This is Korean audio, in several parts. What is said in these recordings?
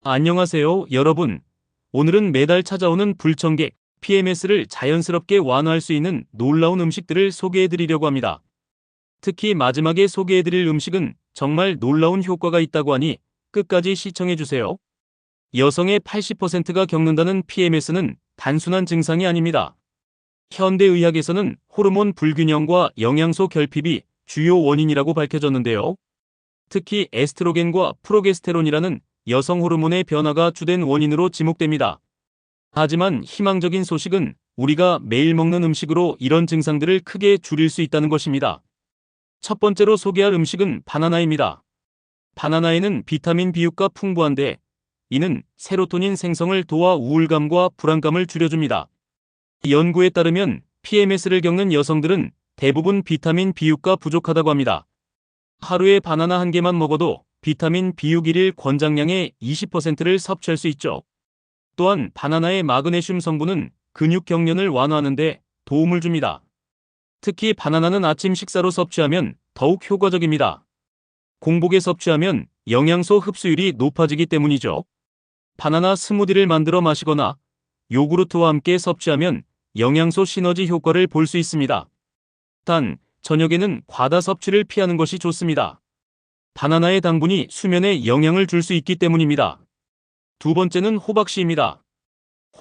안녕하세요, 여러분. 오늘은 매달 찾아오는 불청객, PMS를 자연스럽게 완화할 수 있는 놀라운 음식들을 소개해드리려고 합니다. 특히 마지막에 소개해드릴 음식은 정말 놀라운 효과가 있다고 하니 끝까지 시청해주세요. 여성의 80%가 겪는다는 PMS는 단순한 증상이 아닙니다. 현대의학에서는 호르몬 불균형과 영양소 결핍이 주요 원인이라고 밝혀졌는데요. 특히 에스트로겐과 프로게스테론이라는 여성 호르몬의 변화가 주된 원인으로 지목됩니다. 하지만 희망적인 소식은 우리가 매일 먹는 음식으로 이런 증상들을 크게 줄일 수 있다는 것입니다. 첫 번째로 소개할 음식은 바나나입니다. 바나나에는 비타민 B6가 풍부한데 이는 세로토닌 생성을 도와 우울감과 불안감을 줄여줍니다. 연구에 따르면 PMS를 겪는 여성들은 대부분 비타민 B6가 부족하다고 합니다. 하루에 바나나 한 개만 먹어도 비타민 B6 일일 권장량의 20%를 섭취할 수 있죠. 또한 바나나의 마그네슘 성분은 근육 경련을 완화하는 데 도움을 줍니다. 특히 바나나는 아침 식사로 섭취하면 더욱 효과적입니다. 공복에 섭취하면 영양소 흡수율이 높아지기 때문이죠. 바나나 스무디를 만들어 마시거나 요구르트와 함께 섭취하면 영양소 시너지 효과를 볼 수 있습니다. 단, 저녁에는 과다 섭취를 피하는 것이 좋습니다. 바나나의 당분이 수면에 영향을 줄 수 있기 때문입니다. 두 번째는 호박씨입니다.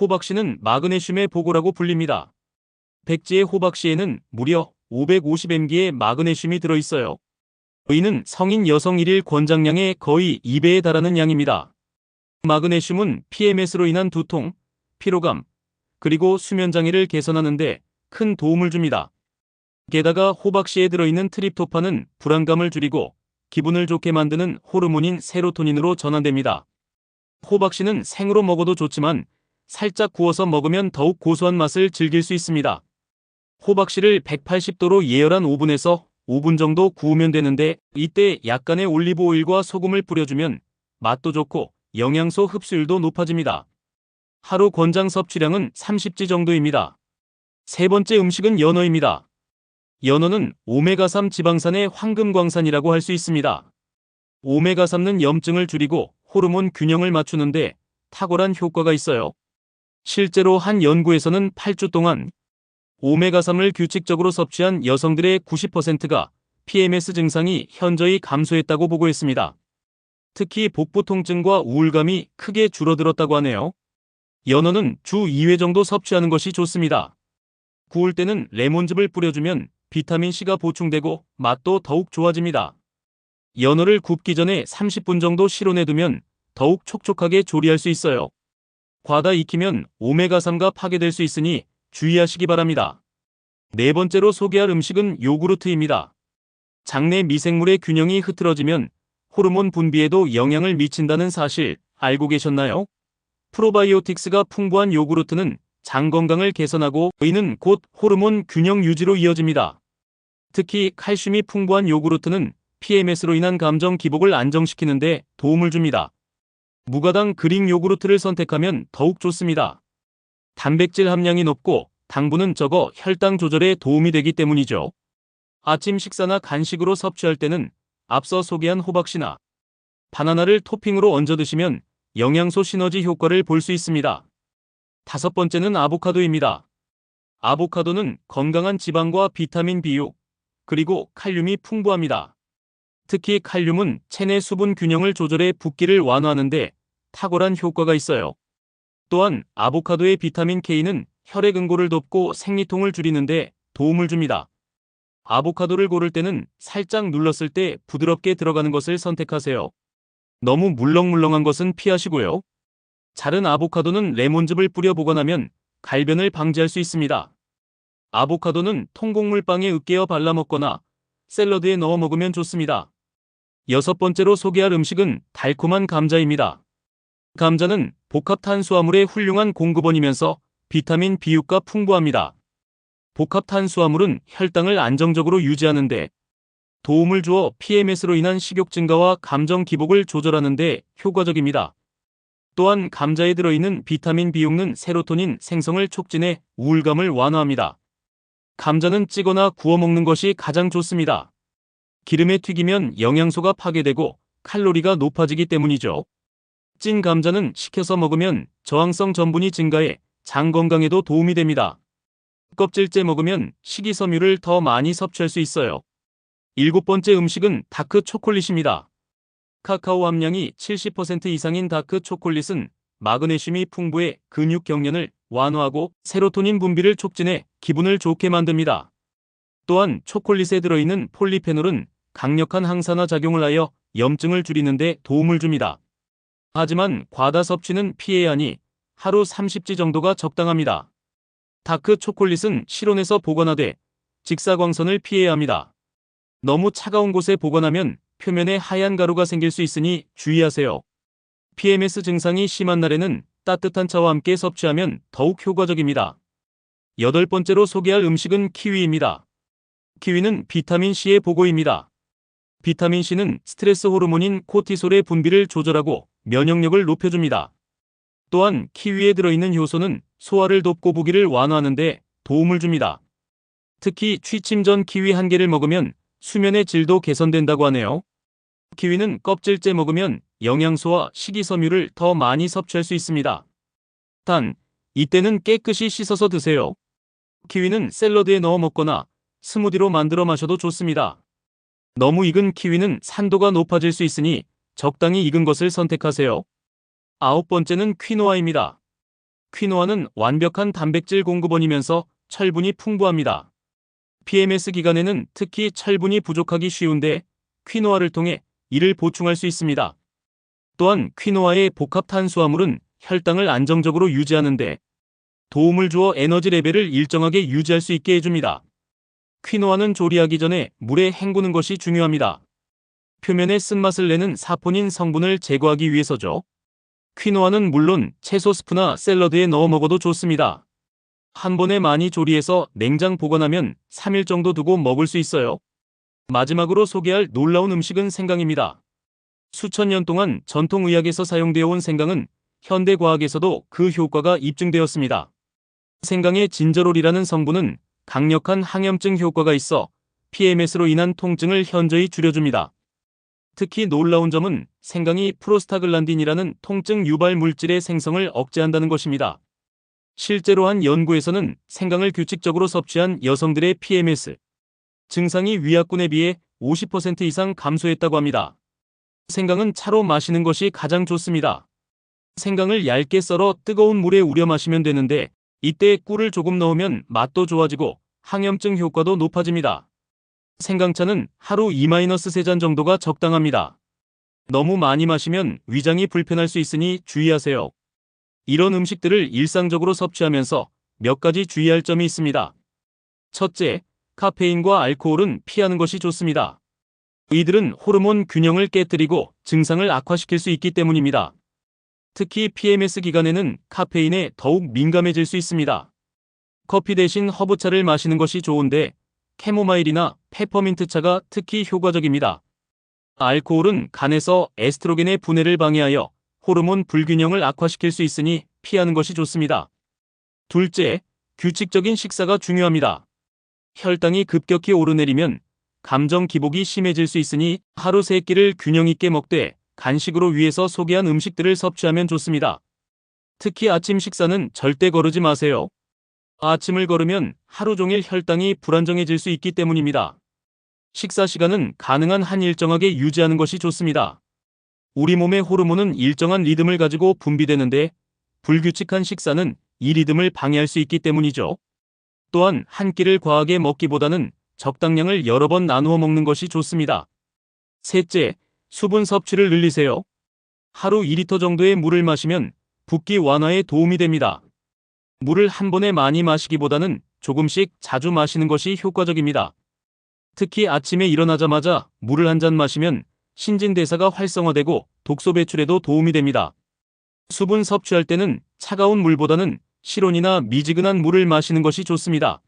호박씨는 마그네슘의 보고라고 불립니다. 백지의 호박씨에는 무려 550mg의 마그네슘이 들어있어요. 이는 성인 여성 일일 권장량의 거의 2배에 달하는 양입니다. 마그네슘은 PMS로 인한 두통, 피로감, 그리고 수면장애를 개선하는 데 큰 도움을 줍니다. 게다가 호박씨에 들어있는 트립토판은 불안감을 줄이고 기분을 좋게 만드는 호르몬인 세로토닌으로 전환됩니다. 호박씨는 생으로 먹어도 좋지만 살짝 구워서 먹으면 더욱 고소한 맛을 즐길 수 있습니다. 호박씨를 180도로 예열한 오븐에서 5분 정도 구우면 되는데 이때 약간의 올리브 오일과 소금을 뿌려주면 맛도 좋고 영양소 흡수율도 높아집니다. 하루 권장 섭취량은 30지 정도입니다. 세 번째 음식은 연어입니다. 연어는 오메가3 지방산의 황금광산이라고 할 수 있습니다. 오메가3는 염증을 줄이고 호르몬 균형을 맞추는데 탁월한 효과가 있어요. 실제로 한 연구에서는 8주 동안 오메가3을 규칙적으로 섭취한 여성들의 90%가 PMS 증상이 현저히 감소했다고 보고했습니다. 특히 복부 통증과 우울감이 크게 줄어들었다고 하네요. 연어는 주 2회 정도 섭취하는 것이 좋습니다. 구울 때는 레몬즙을 뿌려주면 비타민C가 보충되고 맛도 더욱 좋아집니다. 연어를 굽기 전에 30분 정도 실온해두면 더욱 촉촉하게 조리할 수 있어요. 과다 익히면 오메가3가 파괴될 수 있으니 주의하시기 바랍니다. 네 번째로 소개할 음식은 요구르트입니다. 장내 미생물의 균형이 흐트러지면 호르몬 분비에도 영향을 미친다는 사실 알고 계셨나요? 프로바이오틱스가 풍부한 요구르트는 장 건강을 개선하고 이는 곧 호르몬 균형 유지로 이어집니다. 특히 칼슘이 풍부한 요구르트는 PMS로 인한 감정 기복을 안정시키는 데 도움을 줍니다. 무가당 그릭 요구르트를 선택하면 더욱 좋습니다. 단백질 함량이 높고 당분은 적어 혈당 조절에 도움이 되기 때문이죠. 아침 식사나 간식으로 섭취할 때는 앞서 소개한 호박씨나 바나나를 토핑으로 얹어 드시면 영양소 시너지 효과를 볼 수 있습니다. 다섯 번째는 아보카도입니다. 아보카도는 건강한 지방과 비타민 B6, 그리고 칼륨이 풍부합니다. 특히 칼륨은 체내 수분 균형을 조절해 붓기를 완화하는 데 탁월한 효과가 있어요. 또한 아보카도의 비타민 K는 혈액 응고를 돕고 생리통을 줄이는 데 도움을 줍니다. 아보카도를 고를 때는 살짝 눌렀을 때 부드럽게 들어가는 것을 선택하세요. 너무 물렁물렁한 것은 피하시고요. 자른 아보카도는 레몬즙을 뿌려 보관하면 갈변을 방지할 수 있습니다. 아보카도는 통곡물빵에 으깨어 발라 먹거나 샐러드에 넣어 먹으면 좋습니다. 여섯 번째로 소개할 음식은 달콤한 감자입니다. 감자는 복합 탄수화물의 훌륭한 공급원이면서 비타민 B6가 풍부합니다. 복합 탄수화물은 혈당을 안정적으로 유지하는 데 도움을 주어 PMS로 인한 식욕 증가와 감정 기복을 조절하는 데 효과적입니다. 또한 감자에 들어있는 비타민 B6는 세로토닌 생성을 촉진해 우울감을 완화합니다. 감자는 찌거나 구워 먹는 것이 가장 좋습니다. 기름에 튀기면 영양소가 파괴되고 칼로리가 높아지기 때문이죠. 찐 감자는 식혀서 먹으면 저항성 전분이 증가해 장 건강에도 도움이 됩니다. 껍질째 먹으면 식이섬유를 더 많이 섭취할 수 있어요. 일곱 번째 음식은 다크 초콜릿입니다. 카카오 함량이 70% 이상인 다크 초콜릿은 마그네슘이 풍부해 근육 경련을 완화하고 세로토닌 분비를 촉진해 기분을 좋게 만듭니다. 또한 초콜릿에 들어있는 폴리페놀은 강력한 항산화 작용을 하여 염증을 줄이는 데 도움을 줍니다. 하지만 과다 섭취는 피해야 하니 하루 30지 정도가 적당합니다. 다크 초콜릿은 실온에서 보관하되 직사광선을 피해야 합니다. 너무 차가운 곳에 보관하면 표면에 하얀 가루가 생길 수 있으니 주의하세요. PMS 증상이 심한 날에는 따뜻한 차와 함께 섭취하면 더욱 효과적입니다. 여덟 번째로 소개할 음식은 키위입니다. 키위는 비타민C의 보고입니다. 비타민C는 스트레스 호르몬인 코티솔의 분비를 조절하고 면역력을 높여줍니다. 또한 키위에 들어있는 효소는 소화를 돕고 부기를 완화하는 데 도움을 줍니다. 특히 취침 전 키위 한 개를 먹으면 수면의 질도 개선된다고 하네요. 키위는 껍질째 먹으면 영양소와 식이섬유를 더 많이 섭취할 수 있습니다. 단, 이때는 깨끗이 씻어서 드세요. 키위는 샐러드에 넣어 먹거나 스무디로 만들어 마셔도 좋습니다. 너무 익은 키위는 산도가 높아질 수 있으니 적당히 익은 것을 선택하세요. 아홉 번째는 퀴노아입니다. 퀴노아는 완벽한 단백질 공급원이면서 철분이 풍부합니다. PMS 기간에는 특히 철분이 부족하기 쉬운데 퀴노아를 통해 이를 보충할 수 있습니다. 또한 퀴노아의 복합 탄수화물은 혈당을 안정적으로 유지하는 데 도움을 주어 에너지 레벨을 일정하게 유지할 수 있게 해줍니다. 퀴노아는 조리하기 전에 물에 헹구는 것이 중요합니다. 표면에 쓴맛을 내는 사포닌 성분을 제거하기 위해서죠. 퀴노아는 물론 채소 스프나 샐러드에 넣어 먹어도 좋습니다. 한 번에 많이 조리해서 냉장 보관하면 3일 정도 두고 먹을 수 있어요. 마지막으로 소개할 놀라운 음식은 생강입니다. 수천 년 동안 전통의학에서 사용되어 온 생강은 현대과학에서도 그 효과가 입증되었습니다. 생강의 진저롤이라는 성분은 강력한 항염증 효과가 있어 PMS로 인한 통증을 현저히 줄여줍니다. 특히 놀라운 점은 생강이 프로스타글란딘이라는 통증 유발 물질의 생성을 억제한다는 것입니다. 실제로 한 연구에서는 생강을 규칙적으로 섭취한 여성들의 PMS 증상이 위약군에 비해 50% 이상 감소했다고 합니다. 생강은 차로 마시는 것이 가장 좋습니다. 생강을 얇게 썰어 뜨거운 물에 우려 마시면 되는데 이때 꿀을 조금 넣으면 맛도 좋아지고 항염증 효과도 높아집니다. 생강차는 하루 2-3잔 정도가 적당합니다. 너무 많이 마시면 위장이 불편할 수 있으니 주의하세요. 이런 음식들을 일상적으로 섭취하면서 몇 가지 주의할 점이 있습니다. 첫째, 카페인과 알코올은 피하는 것이 좋습니다. 이들은 호르몬 균형을 깨뜨리고 증상을 악화시킬 수 있기 때문입니다. 특히 PMS 기간에는 카페인에 더욱 민감해질 수 있습니다. 커피 대신 허브차를 마시는 것이 좋은데 캐모마일이나 페퍼민트 차가 특히 효과적입니다. 알코올은 간에서 에스트로겐의 분해를 방해하여 호르몬 불균형을 악화시킬 수 있으니 피하는 것이 좋습니다. 둘째, 규칙적인 식사가 중요합니다. 혈당이 급격히 오르내리면 감정 기복이 심해질 수 있으니 하루 3끼를 균형 있게 먹되 간식으로 위에서 소개한 음식들을 섭취하면 좋습니다. 특히 아침 식사는 절대 거르지 마세요. 아침을 거르면 하루 종일 혈당이 불안정해질 수 있기 때문입니다. 식사 시간은 가능한 한 일정하게 유지하는 것이 좋습니다. 우리 몸의 호르몬은 일정한 리듬을 가지고 분비되는데 불규칙한 식사는 이 리듬을 방해할 수 있기 때문이죠. 또한 한 끼를 과하게 먹기보다는 적당량을 여러 번 나누어 먹는 것이 좋습니다. 셋째, 수분 섭취를 늘리세요. 하루 2리터 정도의 물을 마시면 붓기 완화에 도움이 됩니다. 물을 한 번에 많이 마시기보다는 조금씩 자주 마시는 것이 효과적입니다. 특히 아침에 일어나자마자 물을 한 잔 마시면 신진대사가 활성화되고 독소 배출에도 도움이 됩니다. 수분 섭취할 때는 차가운 물보다는 실온이나 미지근한 물을 마시는 것이 좋습니다.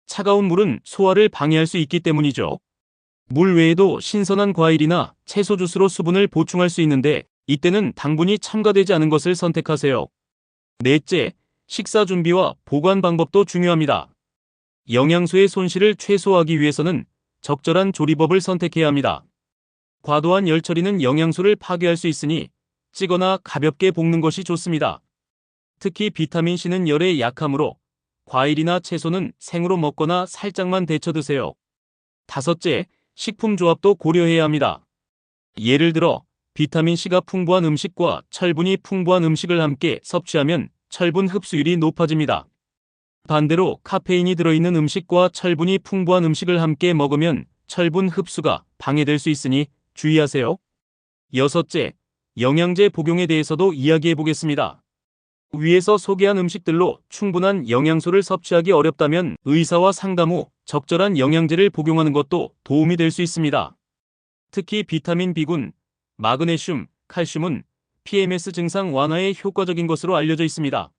차가운 물은 소화를 방해할 수 있기 때문이죠. 물 외에도 신선한 과일이나 채소 주스로 수분을 보충할 수 있는데 이때는 당분이 첨가되지 않은 것을 선택하세요. 넷째, 식사 준비와 보관 방법도 중요합니다. 영양소의 손실을 최소화하기 위해서는 적절한 조리법을 선택해야 합니다. 과도한 열 처리는 영양소를 파괴할 수 있으니 찌거나 가볍게 볶는 것이 좋습니다. 특히 비타민C는 열에 약하므로 과일이나 채소는 생으로 먹거나 살짝만 데쳐 드세요. 다섯째, 식품 조합도 고려해야 합니다. 예를 들어 비타민C가 풍부한 음식과 철분이 풍부한 음식을 함께 섭취하면 철분 흡수율이 높아집니다. 반대로 카페인이 들어있는 음식과 철분이 풍부한 음식을 함께 먹으면 철분 흡수가 방해될 수 있으니 주의하세요. 여섯째, 영양제 복용에 대해서도 이야기해 보겠습니다. 위에서 소개한 음식들로 충분한 영양소를 섭취하기 어렵다면 의사와 상담 후 적절한 영양제를 복용하는 것도 도움이 될 수 있습니다. 특히 비타민 B군, 마그네슘, 칼슘은 PMS 증상 완화에 효과적인 것으로 알려져 있습니다.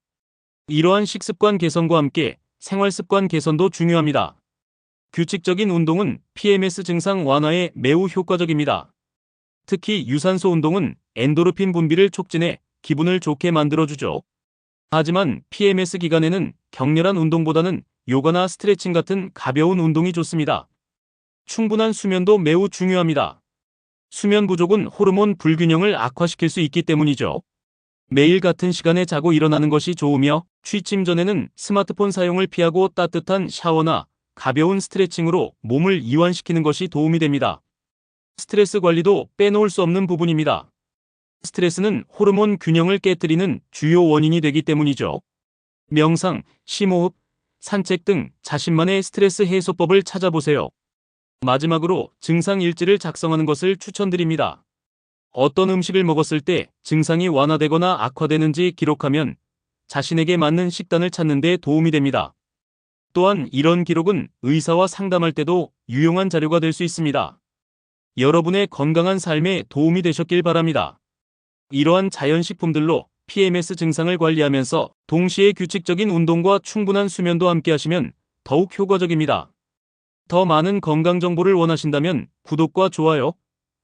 이러한 식습관 개선과 함께 생활습관 개선도 중요합니다. 규칙적인 운동은 PMS 증상 완화에 매우 효과적입니다. 특히 유산소 운동은 엔도르핀 분비를 촉진해 기분을 좋게 만들어주죠. 하지만 PMS 기간에는 격렬한 운동보다는 요가나 스트레칭 같은 가벼운 운동이 좋습니다. 충분한 수면도 매우 중요합니다. 수면 부족은 호르몬 불균형을 악화시킬 수 있기 때문이죠. 매일 같은 시간에 자고 일어나는 것이 좋으며 취침 전에는 스마트폰 사용을 피하고 따뜻한 샤워나 가벼운 스트레칭으로 몸을 이완시키는 것이 도움이 됩니다. 스트레스 관리도 빼놓을 수 없는 부분입니다. 스트레스는 호르몬 균형을 깨뜨리는 주요 원인이 되기 때문이죠. 명상, 심호흡, 산책 등 자신만의 스트레스 해소법을 찾아보세요. 마지막으로 증상 일지를 작성하는 것을 추천드립니다. 어떤 음식을 먹었을 때 증상이 완화되거나 악화되는지 기록하면 자신에게 맞는 식단을 찾는 데 도움이 됩니다. 또한 이런 기록은 의사와 상담할 때도 유용한 자료가 될 수 있습니다. 여러분의 건강한 삶에 도움이 되셨길 바랍니다. 이러한 자연식품들로 PMS 증상을 관리하면서 동시에 규칙적인 운동과 충분한 수면도 함께 하시면 더욱 효과적입니다. 더 많은 건강 정보를 원하신다면 구독과 좋아요,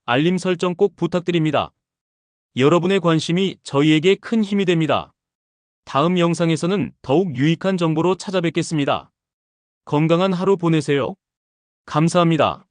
알림 설정 꼭 부탁드립니다. 여러분의 관심이 저희에게 큰 힘이 됩니다. 다음 영상에서는 더욱 유익한 정보로 찾아뵙겠습니다. 건강한 하루 보내세요. 감사합니다.